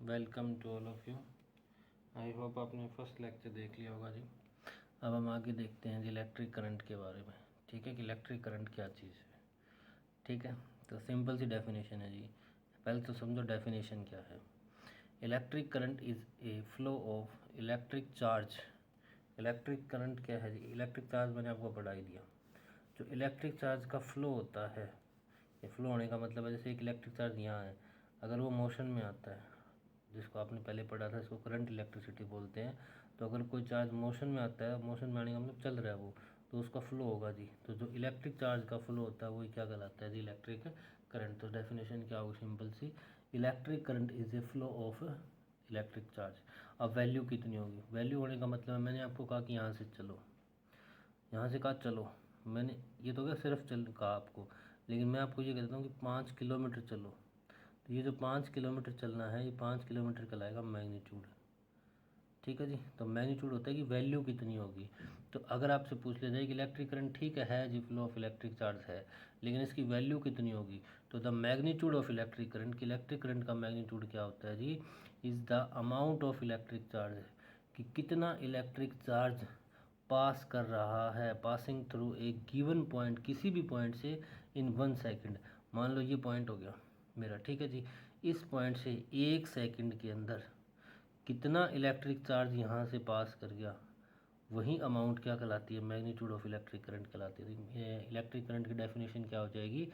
Welcome to all of you. I hope आपने first lecture देख लिया होगा जी। अब हम आगे देखते हैं जी इलेक्ट्रिक करंट के बारे में। ठीक है कि इलेक्ट्रिक करंट क्या चीज़ है। ठीक है, तो सिंपल सी डेफिनेशन है जी। पहले तो समझो डेफिनेशन क्या है। Electric current is a flow of electric charge. Electric current क्या है जी? इलेक्ट्रिक चार्ज मैंने आपको पढ़ा ही दिया। जो इलेक्ट्रिक चार्ज का फ्लो होता है, ये फ्लो होने का मतलब है जैसे एक इलेक्ट्रिक चार्ज यहाँ है, अगर वो मोशन में आता है, जिसको आपने पहले पढ़ा था, इसको करंट इलेक्ट्रिसिटी बोलते हैं। तो अगर कोई चार्ज मोशन में आता है, मोशन में आने का मतलब चल रहा है वो, तो उसका फ्लो होगा जी। तो जो इलेक्ट्रिक चार्ज का फ्लो होता है वही क्या कहलाता है जी? Electric current. तो डेफिनेशन क्या होगी? सिंपल सी, electric current is a flow of electric charge. अब वैल्यू कितनी होगी? वैल्यू होने का मतलब है, मैंने आपको कहा कि यहाँ से चलो, यहाँ से कहा चलो, मैंने ये तो क्या सिर्फ चल कहा आपको, लेकिन मैं आपको ये कहता हूँ कि 5 किलोमीटर चलो। तो ये जो 5 किलोमीटर चलना है, ये 5 किलोमीटर कहलाएगा मैग्नीट्यूड। ठीक है जी। तो मैग्नीट्यूड होता है कि वैल्यू कितनी होगी। तो अगर आपसे पूछ लिया जाए कि इलेक्ट्रिक करंट ठीक है जी, फ्लो ऑफ इलेक्ट्रिक चार्ज है, लेकिन इसकी वैल्यू कितनी होगी, तो the magnitude of electric current, की इलेक्ट्रिक करंट का मैग्नीट्यूड क्या होता है जी? Is the amount of electric charge, कि कितना इलेक्ट्रिक चार्ज पास कर रहा है, passing through a given point, किसी भी पॉइंट से, इन 1 सेकेंड। मान लो ये पॉइंट हो गया मेरा, ठीक है जी। इस पॉइंट से 1 सेकेंड के अंदर कितना इलेक्ट्रिक चार्ज यहाँ से पास कर गया, वही अमाउंट क्या कहलाती है? मैग्नीट्यूड ऑफ इलेक्ट्रिक करंट कहलाती है। इलेक्ट्रिक करंट की डेफिनेशन क्या हो जाएगी?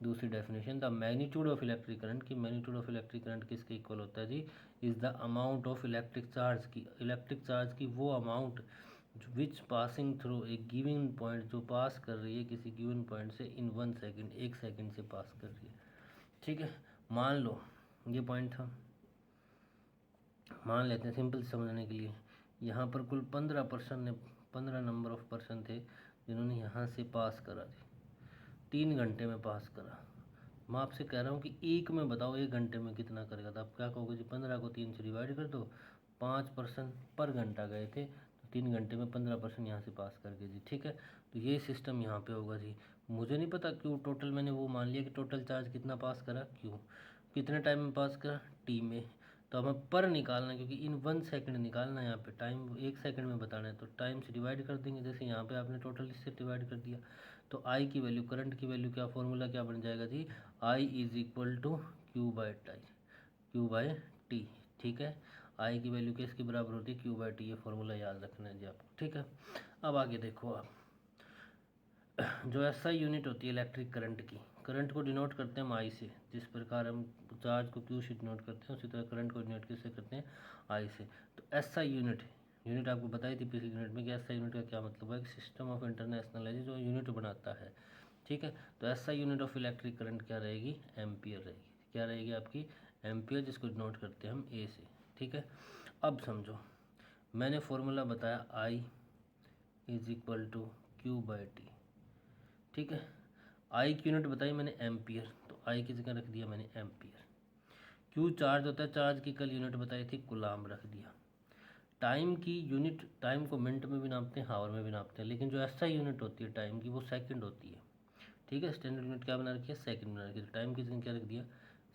दूसरी definition, the magnitude of electric current, की मैग्नीट्यूड ऑफ इलेक्ट्रिक करंट किसके इक्वल होता है जी? Is the amount of electric charge, की इलेक्ट्रिक चार्ज की वो amount which passing through a given point, जो पास कर रही है किसी गिवन पॉइंट से, इन 1 सेकेंड, 1 सेकेंड से पास कर रही है। ठीक है, मान लो ये पॉइंट था, मान लेते हैं सिंपल समझने के लिए, यहाँ पर कुल 15% ने, 15 नंबर ऑफ पर्सन थे जिन्होंने यहाँ से पास करा जी, 3 घंटे में पास करा। मैं आपसे कह रहा हूँ कि एक में बताओ 1 घंटे में कितना करेगा, तो आप क्या कहोगे जी? 15 को 3 से डिवाइड कर दो, 5% पर घंटा गए थे, तो 3 घंटे में 15% यहाँ से पास करके जी। ठीक है, तो ये सिस्टम यहाँ पे होगा जी। मुझे नहीं पता क्यों टोटल, मैंने वो मान लिया कि टोटल चार्ज कितना पास करा, क्यों, कितने टाइम में पास करा, टी में। तो हमें पर निकालना है, क्योंकि इन 1 सेकेंड निकालना है, यहाँ पे टाइम 1 सेकेंड में बताना है, तो टाइम से डिवाइड कर देंगे। जैसे यहाँ पे आपने टोटल इससे डिवाइड कर दिया, तो आई की वैल्यू, करंट की वैल्यू, क्या फॉर्मूला क्या बन जाएगा जी? I is equal to Q by T, Q by T. ठीक है, आई की वैल्यू किसके बराबर होती है? Q by T. ये फॉर्मूला याद रखना है जी आपको। ठीक है, अब आगे देखो आप, जो एसआई यूनिट होती है इलेक्ट्रिक करंट की, करंट को डिनोट करते हैं हम आई से। जिस प्रकार हम चार्ज को क्यू से डिनोट करते हैं, उसी तरह करंट को डिनोट किससे करते हैं? आई से। तो एसआई यूनिट, यूनिट आपको बताई थी पिछली यूनिट में कि एसआई यूनिट का क्या मतलब है? सिस्टम ऑफ इंटरनेशनल है जो यूनिट बनाता है। ठीक है, तो SI unit of electric current क्या रहेगी? एम्पियर रहेगी। क्या रहेगी आपकी? एम्पियर, जिसको डिनोट करते हैं हम ए से। ठीक है, अब समझो, मैंने फॉर्मूला बताया I is equal to Q by T. ठीक है, आई की यूनिट बताई मैंने एम्पियर, तो आई की जगह रख दिया मैंने एम्पियर। क्यू चार्ज होता है, चार्ज की कल यूनिट बताई थी गुलाम, रख दिया। टाइम की यूनिट, टाइम को मिनट में भी नापते हैं, हावर में भी नापते हैं, लेकिन जो एसआई यूनिट होती है टाइम की, वो सेकंड होती है। ठीक है, स्टैंडर्ड यूनिट क्या बना रखी है? सेकंड बना रखी है। तो टाइम की जगह क्या रख दिया?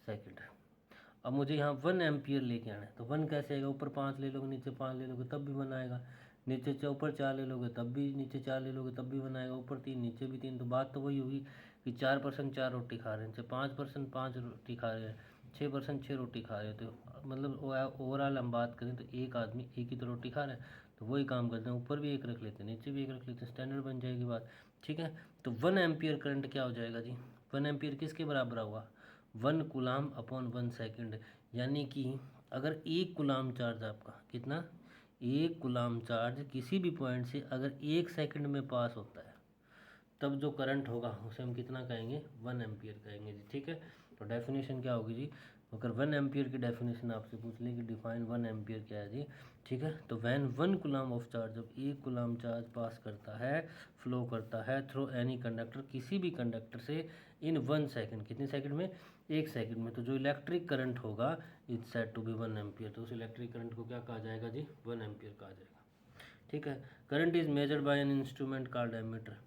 सेकंड। अब मुझे यहाँ 1 एम्पियर लेके आना है, तो 1 कैसे आएगा? ऊपर 5 ले लोगे, नीचे 5 ले लोगे तब भी 1 आएगा। नीचे ऊपर 4 ले लोगे तब भी, नीचे 4 ले लोगे तब भी 1 आएगा। ऊपर 3, नीचे भी 3। तो बात तो वही होगी कि 4% 4 रोटी खा रहे हैं, 5% 5 रोटी खा रहे हैं, 6% 6 रोटी खा रहे हैं। तो मतलब ओवरऑल हम बात करें तो एक आदमी एक ही तो रोटी खा रहा है, तो वही काम करते हैं, ऊपर भी एक रख लेते हैं, नीचे भी एक रख लेते हैं, स्टैंडर्ड बन जाएगी बात। ठीक है, तो 1 एम्पियर करंट क्या हो जाएगा जी? 1 एम्पियर किसके बराबर हुआ? 1 कूलाम अपॉन 1 सेकेंड। यानी कि अगर 1 कूलाम चार्ज आपका, कितना? 1 कूलाम चार्ज किसी भी पॉइंट से अगर 1 सेकेंड में पास होता है, तब जो करंट होगा उसे हम कितना कहेंगे? 1 एम्पियर कहेंगे जी। ठीक है, तो डेफिनेशन क्या होगी जी? अगर 1 एम्पियर की डेफिनेशन आपसे पूछ ले कि डिफाइन 1 एम्पियर क्या है जी, ठीक है, तो वैन 1 कूलाम ऑफ चार्ज, जब 1 कूलाम चार्ज पास करता है, फ्लो करता है थ्रू एनी कंडक्टर, किसी भी कंडक्टर से, इन 1 सेकेंड, कितने सेकेंड में? 1 सेकेंड में, तो जो इलेक्ट्रिक करंट होगा is said to be 1 ampere. तो उस इलेक्ट्रिक करंट को क्या कहा जाएगा जी? 1 एम्पियर कहा जाएगा। ठीक है, current is measured by an instrument called ammeter.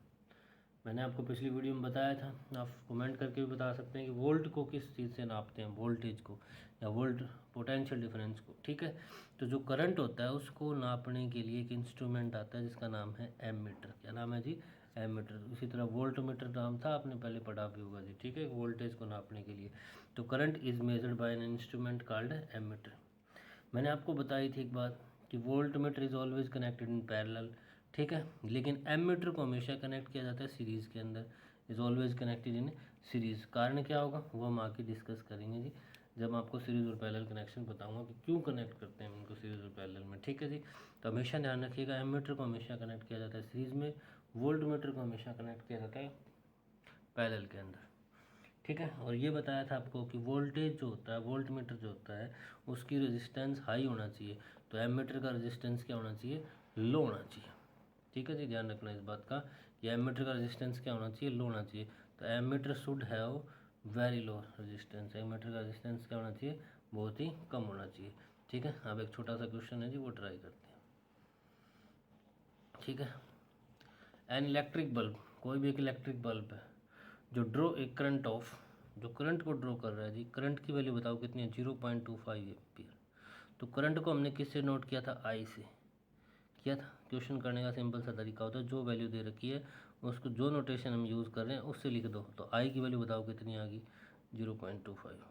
मैंने आपको पिछली वीडियो में बताया था, आप कमेंट करके भी बता सकते हैं कि वोल्ट को किस चीज़ से नापते हैं, वोल्टेज को या वोल्ट पोटेंशियल डिफरेंस को, ठीक है। तो जो करंट होता है उसको नापने के लिए एक इंस्ट्रूमेंट आता है जिसका नाम है एमीटर। क्या नाम है जी? एमीटर। इसी तरह वोल्ट मीटर नाम था, आपने पहले पढ़ा भी होगा जी, ठीक है, वोल्टेज को नापने के लिए। तो current is measured by an instrument called ammeter. मैंने आपको बताई थी एक बात कि voltmeter is always connected in parallel, ठीक है, लेकिन एमीटर को हमेशा कनेक्ट किया जाता है सीरीज़ के अंदर, is always connected in series. कारण क्या होगा वो हम आके डिस्कस करेंगे जी, जब आपको सीरीज़ और पैरेलल कनेक्शन बताऊंगा कि क्यों कनेक्ट करते हैं इनको सीरीज़ और पैरेलल में, ठीक है जी। तो हमेशा ध्यान रखिएगा, एमीटर को हमेशा कनेक्ट किया जाता है सीरीज़ में, वोल्ट मीटर को हमेशा कनेक्ट किया जाता है पैरेलल के अंदर, ठीक है। और ये बताया था आपको कि वोल्टेज जो होता है, वोल्ट मीटर जो होता है, उसकी रेजिस्टेंस हाई होना चाहिए, तो एमीटर का रेजिस्टेंस क्या होना चाहिए? लो होना चाहिए, ठीक है जी। ध्यान रखना इस बात का कि एमीटर का रेजिस्टेंस क्या होना चाहिए? लो होना चाहिए। तो ammeter should have very low resistance, ammeter का रेजिस्टेंस क्या होना चाहिए? बहुत ही कम होना चाहिए, ठीक है। अब एक छोटा सा क्वेश्चन है जी, वो ट्राई करते हैं, ठीक है। एन इलेक्ट्रिक बल्ब, कोई भी एक इलेक्ट्रिक बल्ब है जो ड्रॉ ए करंट ऑफ, जो करंट को ड्रॉ कर रहा है जी, करंट की वैल्यू बताओ कितनी है? 0.25 एम्पियर। तो करंट को हमने किससे नोट किया था? आई से किया था। क्वेश्चन करने का सिंपल सा तरीका होता है, जो वैल्यू दे रखी है उसको, जो नोटेशन हम यूज़ कर रहे हैं उससे लिख दो। तो आई की वैल्यू बताओ कितनी आ गई? 0.25।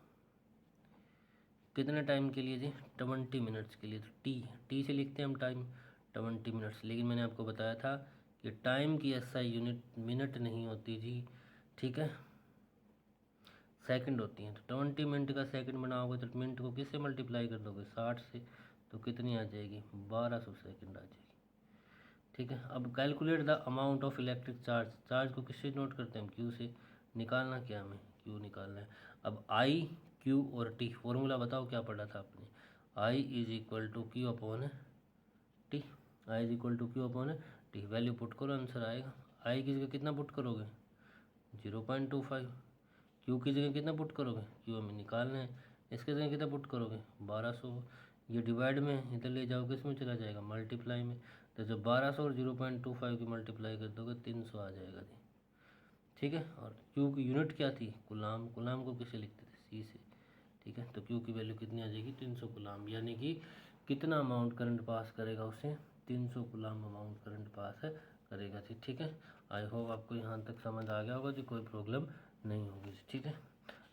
कितने टाइम के लिए जी? 20 मिनट्स के लिए। तो टी से लिखते हैं हम टाइम, 20 मिनट्स। लेकिन मैंने आपको बताया था कि टाइम की एसआई यूनिट मिनट नहीं होती जी, ठीक है, सेकंड होती हैं। तो 20 मिनट का सेकंड बनाओगे तो मिनट को किससे मल्टीप्लाई कर दोगे? 60 से। तो कितनी आ जाएगी? 1200 सेकंड आ जाएगी, ठीक है। अब calculate the amount of electric charge, charge को किससे नोट करते हैं? क्यू से। निकालना क्या हमें? क्यू निकालना है। अब आई, क्यू और टी, फॉर्मूला बताओ क्या पढ़ा था आपने? I is equal to Q upon T, I is equal to Q upon T. Value put करो, आंसर आएगा। आई की जगह कितना पुट करोगे? 0.25। क्यू की जगह कितना पुट करोगे? क्यू हमें निकालना है। इसके जगह कितना पुट करोगे? 1200। ये डिवाइड में इधर ले जाओगे, किस में चला जाएगा? मल्टीप्लाई में। तो जब 1200 और 0.25 की मल्टीप्लाई कर दोगे 300 आ जाएगा जी, ठीक है। और क्यू की यूनिट क्या थी? कुलाम। कुलाम को किसे लिखते थे? सी से, ठीक है। तो क्यू की वैल्यू कितनी आ जाएगी? 300 कुलाम, यानी कि कितना अमाउंट करंट पास करेगा उसे? 300 कुलाम अमाउंट करंट पास है करेगा जी, ठीक है। आई होप आपको यहाँ तक समझ आ गया होगा जी, कोई प्रॉब्लम नहीं होगी जी, ठीक है।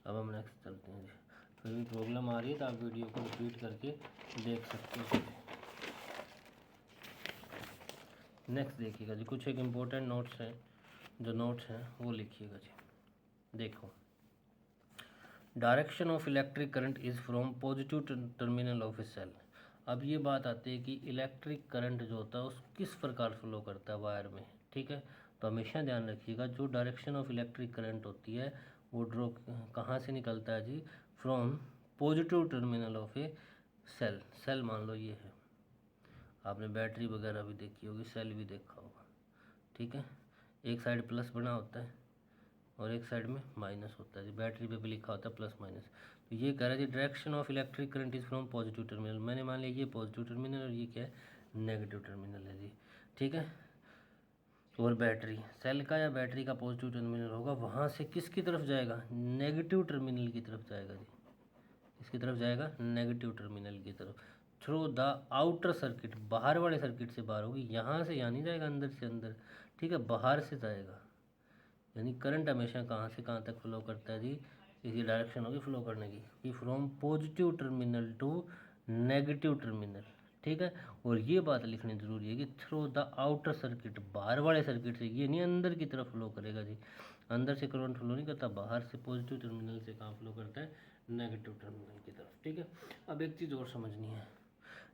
अब हम नेक्स्ट चलते हैं जी। फिर भी प्रॉब्लम आ रही है तो आप वीडियो को रिपीट करके देख सकते हो। नेक्स्ट देखिएगा जी, कुछ एक इम्पोर्टेंट नोट्स हैं, जो नोट्स हैं वो लिखिएगा जी। देखो, direction of electric current is from positive terminal of a cell. अब ये बात आती है कि इलेक्ट्रिक करंट जो होता है उस किस प्रकार फ्लो करता है वायर में, ठीक है। तो हमेशा ध्यान रखिएगा, जो डायरेक्शन ऑफ इलेक्ट्रिक करंट होती है वो ड्रॉ कहाँ से निकलता है जी? From positive terminal of a cell. Cell मान लो ये है, आपने बैटरी वगैरह भी देखी होगी, सेल भी देखा होगा, ठीक है। एक साइड प्लस बना होता है और एक साइड में माइनस होता है जी, बैटरी पे भी लिखा होता है प्लस माइनस। तो ये कह रहा है जी, direction of electric current is from positive terminal. मैंने मान लिया ये पॉजिटिव टर्मिनल और ये क्या है? नेगेटिव टर्मिनल है जी, ठीक है। और बैटरी, सेल का या बैटरी का पॉजिटिव टर्मिनल होगा, वहाँ से किसकी तरफ जाएगा? नेगेटिव टर्मिनल की तरफ जाएगा जी। किसकी तरफ जाएगा? नेगेटिव टर्मिनल की तरफ। थ्रू द आउटर सर्किट, बाहर वाले सर्किट से बाहर होगी, यहाँ से यहाँ नहीं जाएगा अंदर से अंदर, ठीक है, बाहर से जाएगा। यानी करंट हमेशा कहाँ से कहाँ तक फ्लो करता है जी? इसी डायरेक्शन होगी फ्लो करने की, कि from positive terminal to negative terminal, ठीक है। और ये बात लिखनी जरूरी है कि थ्रू द आउटर सर्किट, बाहर वाले सर्किट से, ये नहीं अंदर की तरफ फ्लो करेगा जी। अंदर से करंट फ्लो नहीं करता, बाहर से पॉजिटिव टर्मिनल से कहाँ फ्लो करता है? नेगेटिव टर्मिनल की तरफ, ठीक है। अब एक चीज़ और समझनी है,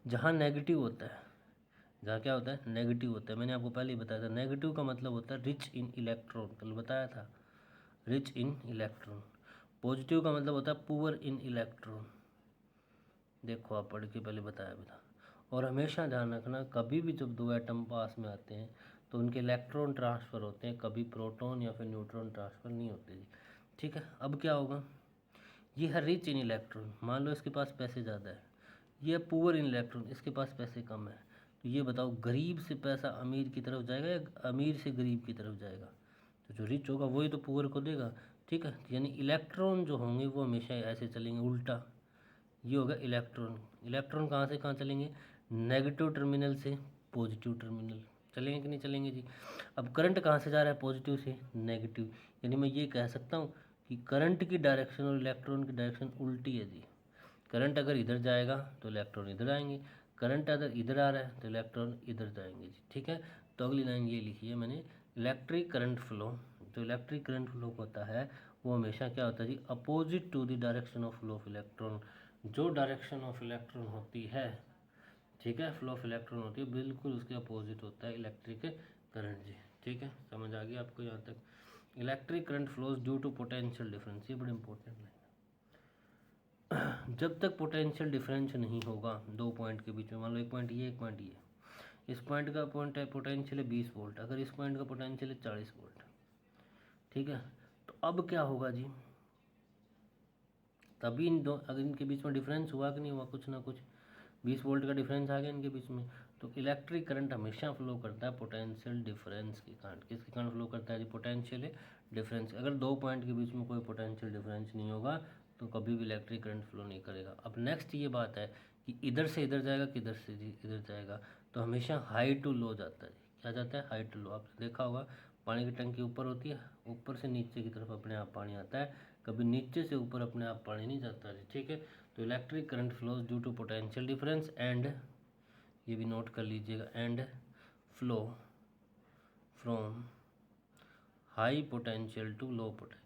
जहाँ नेगेटिव होता है, जहाँ क्या होता है? नेगेटिव होता है। मैंने आपको पहले ही बताया था, नेगेटिव का मतलब होता है रिच इन इलेक्ट्रॉन, कल बताया था, रिच इन इलेक्ट्रॉन। पॉजिटिव का मतलब होता है पुअर इन इलेक्ट्रॉन, देखो आप पढ़ के पहले बताया भी था। और हमेशा ध्यान रखना, कभी भी जब दो एटम पास में आते हैं तो उनके इलेक्ट्रॉन ट्रांसफ़र होते हैं, कभी प्रोटॉन या फिर न्यूट्रॉन ट्रांसफ़र नहीं होते जी, ठीक है। अब क्या होगा? ये है रिच इन इलेक्ट्रॉन, मान लो इसके पास पैसे ज़्यादा है, ये है पुअर इन इलेक्ट्रॉन, इसके पास पैसे कम है। तो ये बताओ, गरीब से पैसा अमीर की तरफ जाएगा या अमीर से गरीब की तरफ जाएगा? तो जो रिच होगा वही तो पुअर को देगा, ठीक है। यानी इलेक्ट्रॉन जो होंगे वो हमेशा ऐसे चलेंगे उल्टा, ये होगा इलेक्ट्रॉन। इलेक्ट्रॉन कहाँ से कहाँ चलेंगे, नेगेटिव टर्मिनल से पॉजिटिव टर्मिनल चलेंगे कि नहीं चलेंगे जी। अब करंट कहाँ से जा रहा है, पॉजिटिव से नेगेटिव, यानी मैं ये कह सकता हूँ कि करंट की डायरेक्शन और इलेक्ट्रॉन की डायरेक्शन उल्टी है जी। करंट अगर इधर जाएगा तो इलेक्ट्रॉन इधर आएंगे, करंट अगर इधर आ रहा है तो इलेक्ट्रॉन इधर जाएंगे जी, ठीक है। तो अगली लाइन ये लिखी है मैंने, इलेक्ट्रिक करंट फ्लो, जो इलेक्ट्रिक करंट फ्लो होता है वो हमेशा क्या होता है जी, opposite to the direction of flow of electron. जो डायरेक्शन ऑफ इलेक्ट्रॉन होती है, ठीक है, फ्लो ऑफ इलेक्ट्रॉन होती है, बिल्कुल उसके अपोजिट होता है इलेक्ट्रिक करंट जी, ठीक है। समझ आ गया आपको यहाँ तक। Electric current flows due to potential difference, ये बड़ी इंपॉर्टेंट है। जब तक पोटेंशियल डिफरेंस नहीं होगा दो पॉइंट के बीच में, मान लो एक पॉइंट ये एक पॉइंट ये, इस पॉइंट का पॉइंट है पोटेंशियल है 20 वोल्ट, अगर इस पॉइंट का पोटेंशियल है 40 वोल्ट, ठीक है। तो अब क्या होगा जी, तभी इन दो, अगर इनके बीच में डिफरेंस हुआ कि नहीं हुआ, कुछ ना कुछ 20 वोल्ट का डिफरेंस आ गया इनके बीच में, तो इलेक्ट्रिक करंट हमेशा फ्लो करता है पोटेंशियल डिफरेंस के कारण। किसके कारण फ्लो करता है जी, पोटेंशियल डिफरेंस। अगर दो पॉइंट के बीच में कोई पोटेंशियल डिफरेंस नहीं होगा तो कभी भी इलेक्ट्रिक करंट फ्लो नहीं करेगा। अब नेक्स्ट ये बात है कि इधर से इधर जाएगा, किधर से जी इधर जाएगा, तो हमेशा हाई टू लो जाता है। क्या जाता है, हाई टू लो। आपने देखा होगा पानी की टंकी ऊपर होती है, ऊपर से नीचे की तरफ अपने आप पानी आता है, कभी नीचे से ऊपर अपने आप पानी नहीं जाता है, ठीक है। तो electric current flows due to potential difference and, ये भी नोट कर लीजिएगा, and flow from high potential to low potential.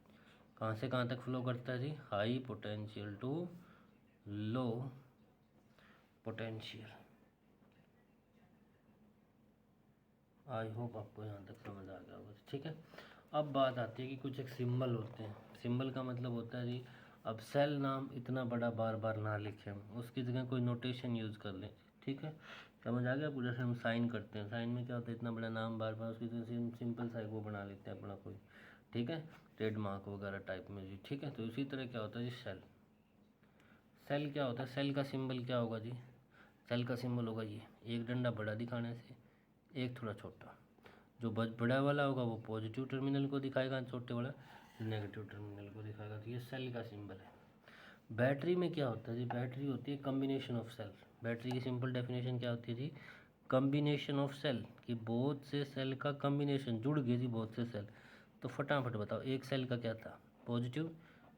कहाँ से कहाँ तक फ्लो करता है जी, high potential to low potential. I hope आपको यहाँ तक समझ आ गया होगा, ठीक है। अब बात आती है कि कुछ एक सिंबल होते हैं। सिंबल का मतलब होता है जी, अब सेल नाम इतना बड़ा बार बार ना लिखें हम, उसकी जगह कोई नोटेशन यूज़ कर लें, ठीक है। समझ आ गया आपको, जैसे हम साइन करते हैं, साइन में क्या होता है, इतना बड़ा नाम बार बार, उसकी जगह सिंपल सा वो बना लेते हैं अपना कोई, ठीक है, ट्रेडमार्क वगैरह टाइप में जी, ठीक है। तो इसी तरह क्या होता है जी, सेल। सेल क्या होता है, सेल का सिंबल क्या होगा जी, सेल का सिंबल होगा ये, एक डंडा बड़ा दिखाने से एक थोड़ा छोटा। जो बड़ा वाला होगा वो पॉजिटिव टर्मिनल को दिखाएगा, छोटे वाला नेगेटिव टर्मिनल को दिखाएगा। तो ये सेल का सिंबल है। बैटरी में क्या होता है जी, बैटरी होती है कम्बिनेशन ऑफ सेल। बैटरी की सिंपल डेफिनेशन क्या होती है जी, कम्बिनेशन ऑफ सेल, कि बहुत से सेल का कम्बिनेशन, जुड़ गए जी बहुत से सेल। तो फटाफट बताओ, एक सेल का क्या था, पॉजिटिव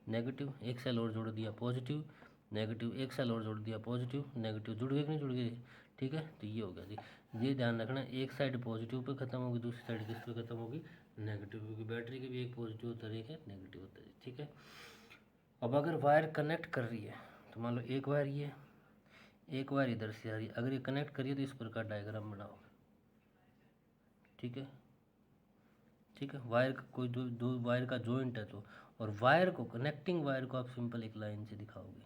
नेगेटिव, एक सेल और जोड़ दिया पॉजिटिव नेगेटिव, एक सेल और जोड़ दिया पॉजिटिव नेगेटिव, जुड़ गए कि नहीं जुड़ गए, ठीक है। तो ये हो गया जी। ये ध्यान रखना, एक साइड पॉजिटिव पे खत्म होगी, दूसरी साइड किस पे खत्म होगी, नेगेटिव, क्योंकि बैटरी के भी एक पॉजिटिव होता है एक है नेगेटिव होता है, ठीक है। अब अगर वायर कनेक्ट कर रही है, तो मान लो एक वायर ये, एक वायर इधर से आ रही है, अगर ये कनेक्ट करिए तो इस प्रकार डायग्राम बनाओ, ठीक है, ठीक है। वायर का कोई दो दो वायर का जॉइंट है तो, और वायर को, कनेक्टिंग वायर को आप सिंपल एक लाइन से दिखाओगे।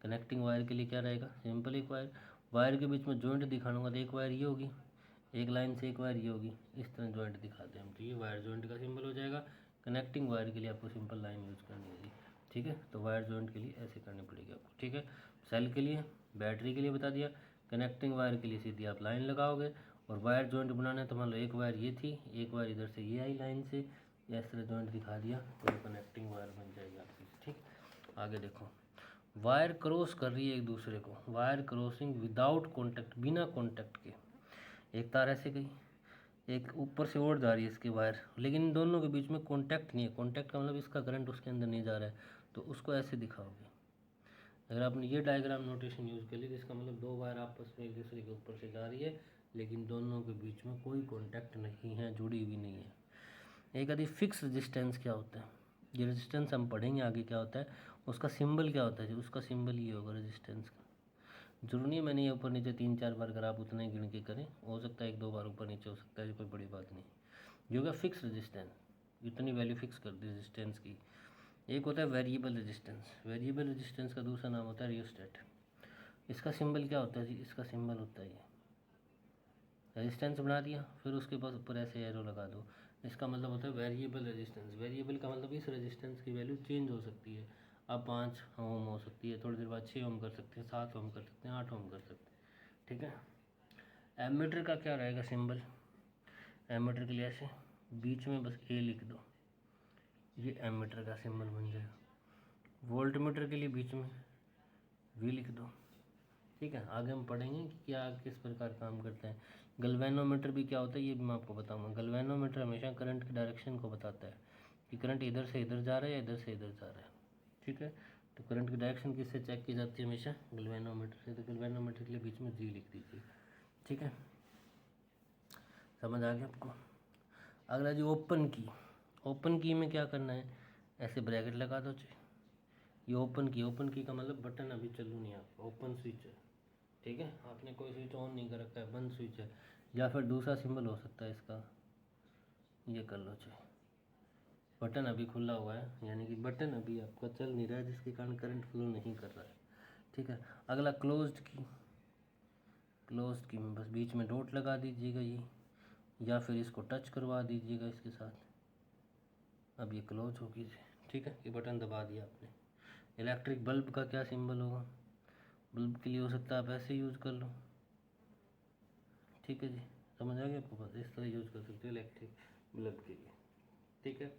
कनेक्टिंग वायर के लिए क्या रहेगा, सिंपल एक वायर, वायर के बीच में जॉइंट दिखाऊंगा तो एक वायर ये होगी, एक लाइन से एक वायर ये होगी, इस तरह जॉइंट दिखाते हैं हम, तो ये वायर जॉइंट का सिंबल हो जाएगा। कनेक्टिंग वायर के लिए आपको सिंपल लाइन यूज़ करनी होगी, ठीक है। तो वायर जॉइंट के लिए ऐसे करनी पड़ेगी आपको, ठीक है। सेल के लिए, बैटरी के लिए बता दिया, कनेक्टिंग वायर के लिए सीधी आप लाइन लगाओगे, और वायर जॉइंट बनाना है तो मान लो एक वायर ये थी, एक वायर इधर से ये आई लाइन से, या इस तरह जॉइंट दिखा दिया तो कनेक्टिंग वायर बन जाएगी आपकी, ठीक। आगे देखो, वायर क्रॉस कर रही है एक दूसरे को, वायर क्रॉसिंग विदाउट कॉन्टैक्ट, बिना कॉन्टैक्ट के। एक तार ऐसे गई, एक ऊपर से और जा रही है इसकी वायर, लेकिन इन दोनों के बीच में कॉन्टैक्ट नहीं है। कॉन्टैक्ट का मतलब इसका करंट उसके अंदर नहीं जा रहा है, तो उसको ऐसे दिखाओगे। अगर आपने ये डायग्राम नोटेशन यूज़ कर ली तो इसका मतलब दो वायर आपस में एक दूसरे के ऊपर से जा रही है, लेकिन दोनों के बीच में कोई कॉन्टैक्ट नहीं है, जुड़ी हुई नहीं है। एक आदि फिक्स रेजिस्टेंस क्या होता है, ये रेजिस्टेंस हम पढ़ेंगे आगे क्या होता है, उसका सिंबल क्या होता है जी, उसका सिंबल ये होगा रेजिस्टेंस का। जरूरी नहीं है मैंने ये ऊपर नीचे 3-4 बार अगर आप उतना ही गिन के करें, हो सकता है 1-2 बार ऊपर नीचे हो सकता है, ये कोई बड़ी बात नहीं। ये होगा फिक्स रेजिस्टेंस, इतनी वैल्यू फिक्स कर दी रेजिस्टेंस की। एक होता है वेरिएबल रेजिस्टेंस, वेरिएबल रेजिस्टेंस का दूसरा नाम होता है रियोस्टेट। इसका सिंबल क्या होता है जी, इसका सिंबल होता है ये, रेजिस्टेंस बना दिया, फिर उसके पास ऊपर ऐसे एरो लगा दो, इसका मतलब होता है वेरिएबल रेजिस्टेंस। वेरिएबल का मतलब इस रेजिस्टेंस की वैल्यू चेंज हो सकती है, अब 5 ओम हो सकती है, थोड़ी देर बाद 6 ओम कर सकते हैं, 7 ओम कर सकते हैं, 8 ओम कर सकते हैं, ठीक है। एमीटर का क्या रहेगा सिंबल, एमीटर के लिए ऐसे, बीच में बस ए लिख दो, ये एमीटर का सिंबल बन जाएगा। वोल्ट मीटर के लिए बीच में वी लिख दो। ठीक है, आगे हम पढ़ेंगे कि क्या किस प्रकार काम करता है। गैल्वेनोमीटर भी क्या होता है ये भी मैं आपको बताऊंगा। गैल्वेनोमीटर हमेशा करंट की डायरेक्शन को बताता है कि करंट इधर से इधर जा रहा है या इधर से इधर जा रहा है। ठीक है, तो करंट की डायरेक्शन किससे चेक की जाती है? हमेशा गैल्वेनोमीटर से। तो गैल्वेनोमीटर के लिए बीच में जी लिख दीजिए। ठीक है, समझ आ गया आपको। अगला जी ओपन की। ओपन की में क्या करना है? ऐसे ब्रैकेट लगा दो चाहिए। ये ओपन की, ओपन की का मतलब बटन अभी चालू नहीं है आपका, ओपन स्विच है। ठीक है, आपने कोई स्विच ऑन नहीं कर रखा है, बंद स्विच है। या फिर दूसरा सिंबल हो सकता है इसका, ये कर लो चाहिए। बटन अभी खुला हुआ है, यानी कि बटन अभी आपका चल नहीं रहा है, जिसके कारण करंट फ्लो नहीं कर रहा है। ठीक है, अगला क्लोज्ड की। क्लोज्ड की में बस बीच में डॉट लगा दीजिएगा ये, या फिर इसको टच करवा दीजिएगा इसके साथ। अब ये क्लोज होगी। ठीक है, ये बटन दबा दिया आपने। इलेक्ट्रिक बल्ब का क्या सिंबल होगा? बल्ब के लिए हो सकता है आप ऐसे यूज़ कर लो। ठीक है जी, समझ आ गया आपको? बस इस तरह यूज़ कर सकते हो इलेक्ट्रिक बल्ब के लिए। ठीक है,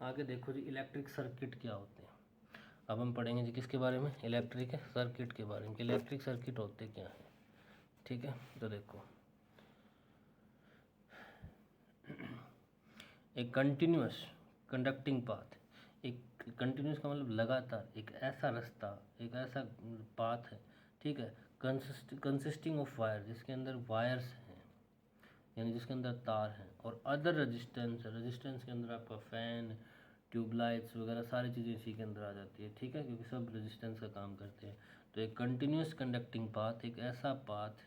आगे देखो जी इलेक्ट्रिक सर्किट क्या होते हैं। अब हम पढ़ेंगे जी किसके बारे में? इलेक्ट्रिक सर्किट के बारे में। इलेक्ट्रिक सर्किट होते क्या हैं? ठीक है, तो देखो एक कंटिन्यूस कंडक्टिंग पाथ। एक कंटिन्यूस का मतलब लगातार, एक ऐसा रास्ता, एक ऐसा पाथ है। ठीक है, कंसिस्टिंग ऑफ वायर, जिसके अंदर वायर्स हैं, यानी जिसके अंदर तार हैं, और अदर रेजिस्टेंस है। रेजिस्टेंस के अंदर आपका फैन, ट्यूबलाइट्स वगैरह सारी चीज़ें इसी के अंदर आ जाती है। ठीक है, क्योंकि सब रेजिस्टेंस का काम करते हैं। तो एक कंटिन्यूस कंडक्टिंग पाथ, एक ऐसा पाथ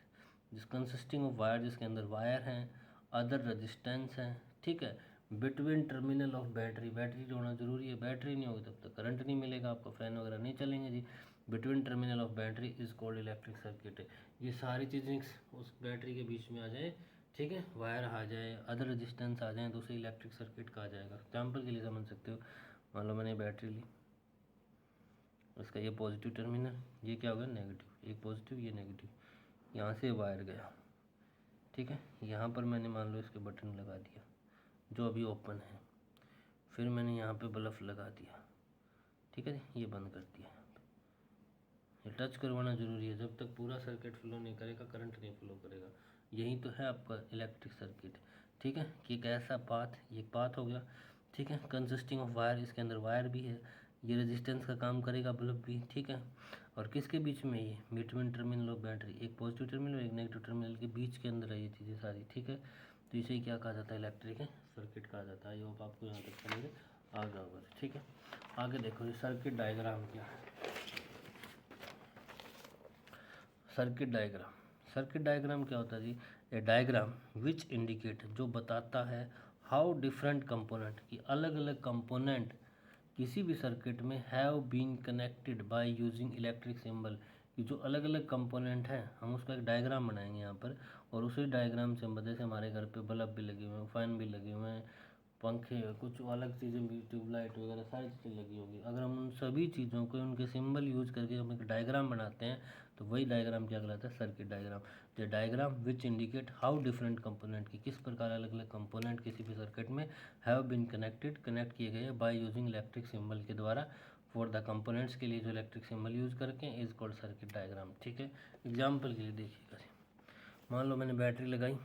जिस कंसिस्टिंग ऑफ वायर, जिसके अंदर वायर हैं, अदर रेजिस्टेंस हैं। ठीक है, between terminal of battery. Battery होना जरूरी है, बैटरी नहीं होगी तब तक करंट नहीं मिलेगा आपको, फैन वगैरह नहीं चलेंगे जी। Between terminal of battery is called electric circuit. ये सारी चीज़ें उस बैटरी के बीच में आ जाए, ठीक है, वायर आ जाए, अदर रेजिस्टेंस आ जाए, तो उसे इलेक्ट्रिक सर्किट कहा जाएगा। एग्जाम्पल के लिए समझ सकते हो, मान लो मैंने बैटरी ली, उसका ये पॉजिटिव टर्मिनल, ये क्या होगा नेगेटिव, एक पॉजिटिव ये नेगेटिव, यहाँ से वायर गया। ठीक है, यहाँ पर मैंने मान लो इसके बटन लगा दिया जो अभी ओपन है, फिर मैंने यहाँ पे बल्ब लगा दिया। ठीक है, ये बंद कर दिया। ये टच करवाना ज़रूरी है, जब तक पूरा सर्किट फ्लो नहीं करेगा करंट नहीं फ्लो करेगा। यही तो है आपका इलेक्ट्रिक सर्किट। ठीक है, कि एक ऐसा पाथ, ये पाथ हो गया। ठीक है, कंसिस्टिंग ऑफ वायर, इसके अंदर वायर भी है, ये रेजिस्टेंस का काम करेगा, बल्ब भी। ठीक है, और किसके बीच में? ये बिटवीन टर्मिनल ऑफ बैटरी, एक पॉजिटिव टर्मिनल और एक नेगेटिव टर्मिनल के बीच के अंदर है ये चीज़ें सारी। ठीक है, तो इसे क्या कहा जाता है? इलेक्ट्रिक सर्किट कहा जाता है। ये होप आपको यहाँ तक समझ आ गया होगा। ठीक है, आगे देखो ये सर्किट डायग्राम क्या है। सर्किट डायग्राम, सर्किट डायग्राम क्या होता है जी? ए डायग्राम विच इंडिकेट, जो बताता है हाउ डिफरेंट कंपोनेंट, की अलग अलग कंपोनेंट किसी भी सर्किट में have been connected by using electric symbol. कि जो अलग अलग कंपोनेंट हैं हम उसका एक डायग्राम बनाएंगे यहाँ पर, और उसी डायग्राम से जैसे हमारे घर पे बल्ब भी लगे हुए हैं, फैन भी लगे हुए हैं, पंखे, कुछ अलग चीज़ें भी, ट्यूबलाइट वगैरह सारी चीज़ें लगी होगी। अगर हम उन सभी चीज़ों को उनके सिंबल यूज करके हम एक डायग्राम बनाते हैं, तो वही डायग्राम क्या कहलाता है? Circuit diagram. The diagram which indicate how different component, की किस प्रकार अलग अलग कंपोनेंट किसी भी सर्किट में हैव बीन कनेक्टेड, कनेक्ट किए गए बाय यूजिंग इलेक्ट्रिक सिंबल के द्वारा। फॉर द कंपोनेंट्स के लिए जो इलेक्ट्रिक सिंबल यूज करके इज कॉल्ड सर्किट डायग्राम। ठीक है, एग्जाम्पल के लिए देखिएगा, मान लो मैंने बैटरी लगाई,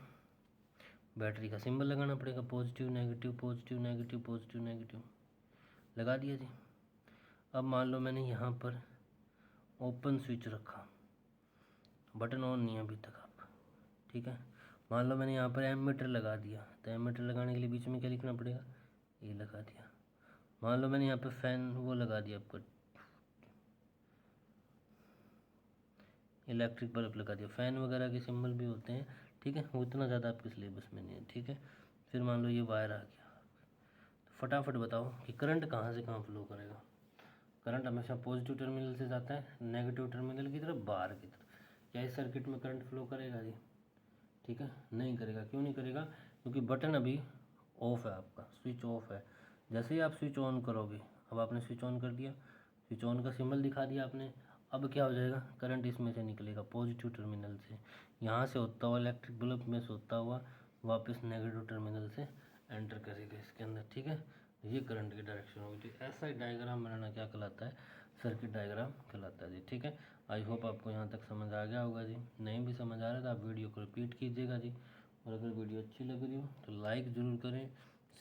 बैटरी का सिंबल लगाना पड़ेगा, positive negative positive negative positive negative, लगा दिया जी। अब मान लो मैंने यहाँ पर ओपन स्विच रखा, बटन ऑन नहीं है अभी तक आप। ठीक है, मान लो मैंने यहाँ पर एमीटर लगा दिया, तो एमीटर लगाने के लिए बीच में क्या लिखना पड़ेगा? ये लगा दिया। मान लो मैंने यहाँ पे फैन वो लगा दिया आपको, इलेक्ट्रिक बल्ब लगा दिया, फैन वगैरह के सिंबल भी होते हैं। ठीक है, वो इतना ज़्यादा आपके सिलेबस में नहीं है। ठीक है, फिर मान लो ये वायर आ गया, तो फटाफट बताओ कि करंट कहाँ से कहाँ फ्लो करेगा? करंट हमेशा पॉजिटिव टर्मिनल से जाता है नेगेटिव टर्मिनल की तरफ, बाहर की तरफ। क्या इस सर्किट में करंट फ्लो करेगा जी? ठीक है, नहीं करेगा। क्यों नहीं करेगा? क्योंकि बटन अभी ऑफ है, आपका स्विच ऑफ है। जैसे ही आप स्विच ऑन करोगे, अब आपने स्विच ऑन कर दिया, स्विच ऑन का सिंबल दिखा दिया आपने, अब क्या हो जाएगा? करंट इसमें से निकलेगा पॉजिटिव टर्मिनल से, यहाँ से होता हुआ इलेक्ट्रिक बल्ब में से होता हुआ वापस नेगेटिव टर्मिनल से एंटर करेगा इसके अंदर, ठीक है। ये करंट की डायरेक्शन होगी। तो ऐसा ही डायग्राम बनाना क्या कहलाता है, सर्किट डायग्राम कहलाता है जी, ठीक है। आई होप आपको यहाँ तक समझ आ गया होगा जी। नहीं भी समझ आ रहा है तो आप वीडियो को रिपीट कीजिएगा जी। और अगर वीडियो अच्छी लग रही हो तो लाइक ज़रूर करें,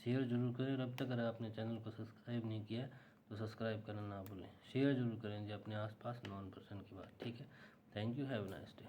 शेयर ज़रूर करें। और अब तक अगर आपने चैनल को सब्सक्राइब नहीं किया तो सब्सक्राइब करना ना भूलें। शेयर ज़रूर करें जी अपने आसपास नॉन पर्सन की बात, ठीक है। Thank you, have a nice day.